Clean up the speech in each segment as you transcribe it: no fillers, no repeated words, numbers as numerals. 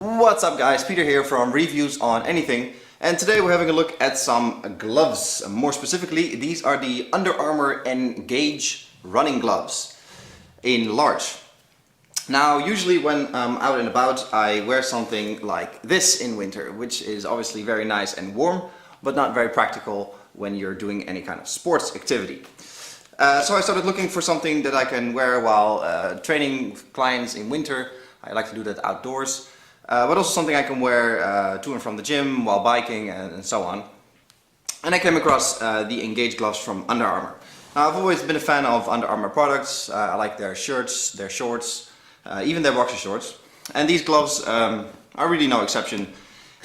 What's up guys, Peter here from Reviews on Anything, and today we're having a look at some gloves. More specifically, these are the Under Armour Engage running gloves in large. Now usually when I'm out and about I wear something like this in winter, which is obviously very nice and warm, but not very practical when you're doing any kind of sports activity. So I started looking for something that I can wear while training clients in winter. I like to do that outdoors. But also something I can wear to and from the gym, while biking and so on. And I came across the Engage gloves from Under Armour. Now, I've always been a fan of Under Armour products. I like their shirts, their shorts, even their boxer shorts. And these gloves are really no exception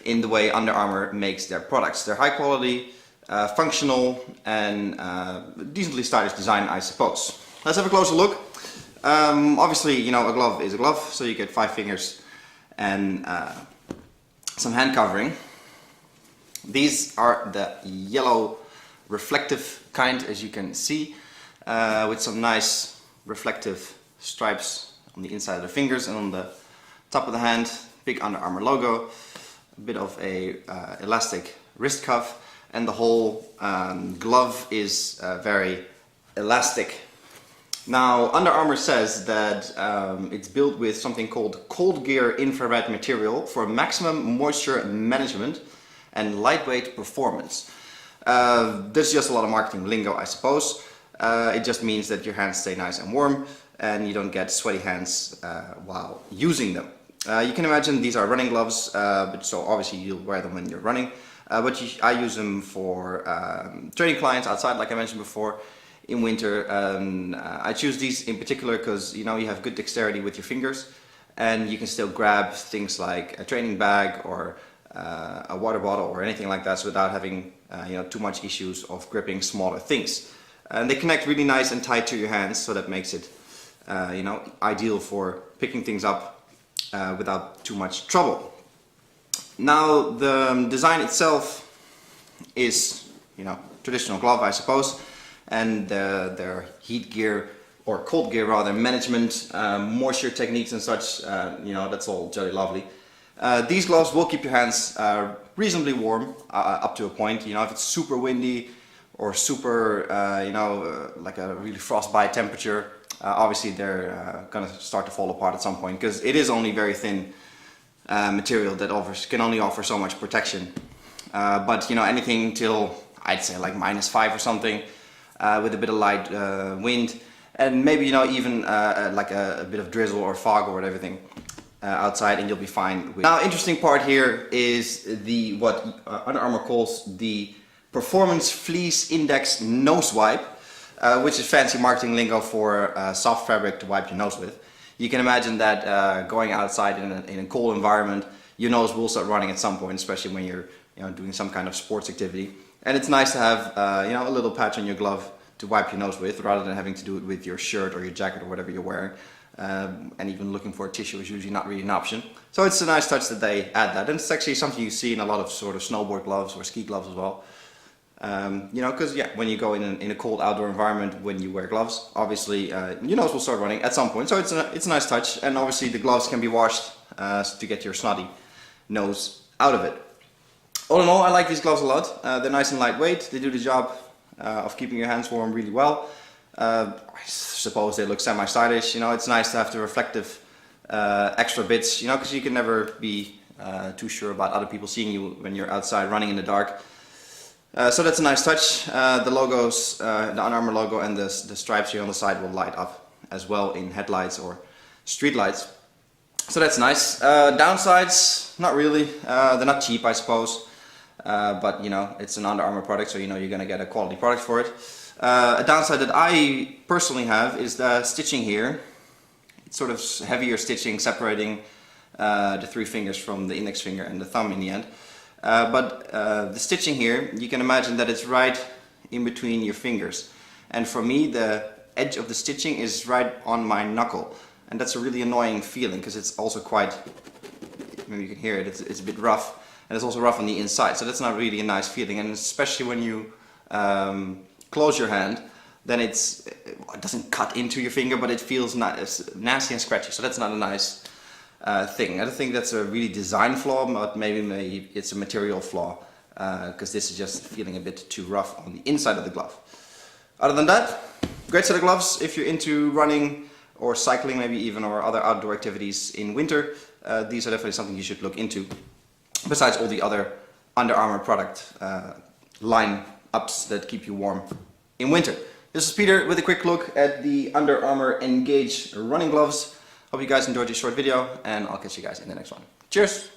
in the way Under Armour makes their products. They're high quality, functional and decently stylish design, I suppose. Let's have a closer look. Obviously, you know, a glove is a glove, so you get 5 fingers and some hand covering. These are the yellow reflective kind, as you can see, with some nice reflective stripes on the inside of the fingers and on the top of the hand. Big Under Armour logo, a bit of a elastic wrist cuff, and the whole glove is very elastic. Now, Under Armour says that it's built with something called cold gear infrared material for maximum moisture management and lightweight performance. There's just a lot of marketing lingo, I suppose. It just means that your hands stay nice and warm and you don't get sweaty hands while using them. You can imagine these are running gloves, but so obviously you'll wear them when you're running. I use them for training clients outside, like I mentioned before, in winter. I choose these in particular because, you know, you have good dexterity with your fingers and you can still grab things like a training bag or a water bottle or anything like that without having too much issues of gripping smaller things. And they connect really nice and tight to your hands, so that makes it ideal for picking things up without too much trouble. Now, the design itself is, traditional glove, I suppose, and their heat gear, or cold gear rather, management, moisture techniques and such, that's all jolly lovely. These gloves will keep your hands reasonably warm up to a point. If it's super windy or super, like a really frostbite temperature, obviously they're gonna start to fall apart at some point, because it is only very thin material that can only offer so much protection. But anything till, I'd say, like -5 or something, with a bit of light wind, and maybe even like a bit of drizzle or fog or everything outside, and you'll be fine. Now, interesting part here is what Under Armour calls the Performance Fleece Index Nose Wipe, which is fancy marketing lingo for soft fabric to wipe your nose with. You can imagine that going outside in a cold environment, your nose will start running at some point, especially when you're doing some kind of sports activity. And it's nice to have a little patch on your glove to wipe your nose with, rather than having to do it with your shirt or your jacket or whatever you're wearing. And even looking for a tissue is usually not really an option. So it's a nice touch that they add that. And it's actually something you see in a lot of sort of snowboard gloves or ski gloves as well. Because when you go in a cold outdoor environment, when you wear gloves, obviously your nose will start running at some point. So it's a nice touch, and obviously the gloves can be washed to get your snotty nose out of it. All in all, I like these gloves a lot. They're nice and lightweight. They do the job of keeping your hands warm really well. I suppose they look semi-stylish. It's nice to have the reflective extra bits, because you can never be too sure about other people seeing you when you're outside running in the dark. So that's a nice touch. The logos, the Under Armour logo and the stripes here on the side will light up as well in headlights or street lights. So that's nice. Downsides, not really. They're not cheap, I suppose. But it's an Under Armour product, so you're gonna get a quality product for it. A downside that I personally have is the stitching here. It's sort of heavier stitching, separating the 3 fingers from the index finger and the thumb in the end. But the stitching here, you can imagine that it's right in between your fingers. And for me, the edge of the stitching is right on my knuckle. And that's a really annoying feeling, because it's also quite, maybe you can hear it, it's a bit rough. And it's also rough on the inside, so that's not really a nice feeling. And especially when you close your hand, then it doesn't cut into your finger, but it feels nasty and scratchy. So that's not a nice thing. I don't think that's a really design flaw, but maybe it's a material flaw, because this is just feeling a bit too rough on the inside of the glove. Other than that, great set of gloves if you're into running or cycling maybe even, or other outdoor activities in winter. These are definitely something you should look into, besides all the other Under Armour product line ups that keep you warm in winter. This is Peter with a quick look at the Under Armour Engage running gloves. Hope you guys enjoyed this short video, and I'll catch you guys in the next one. Cheers!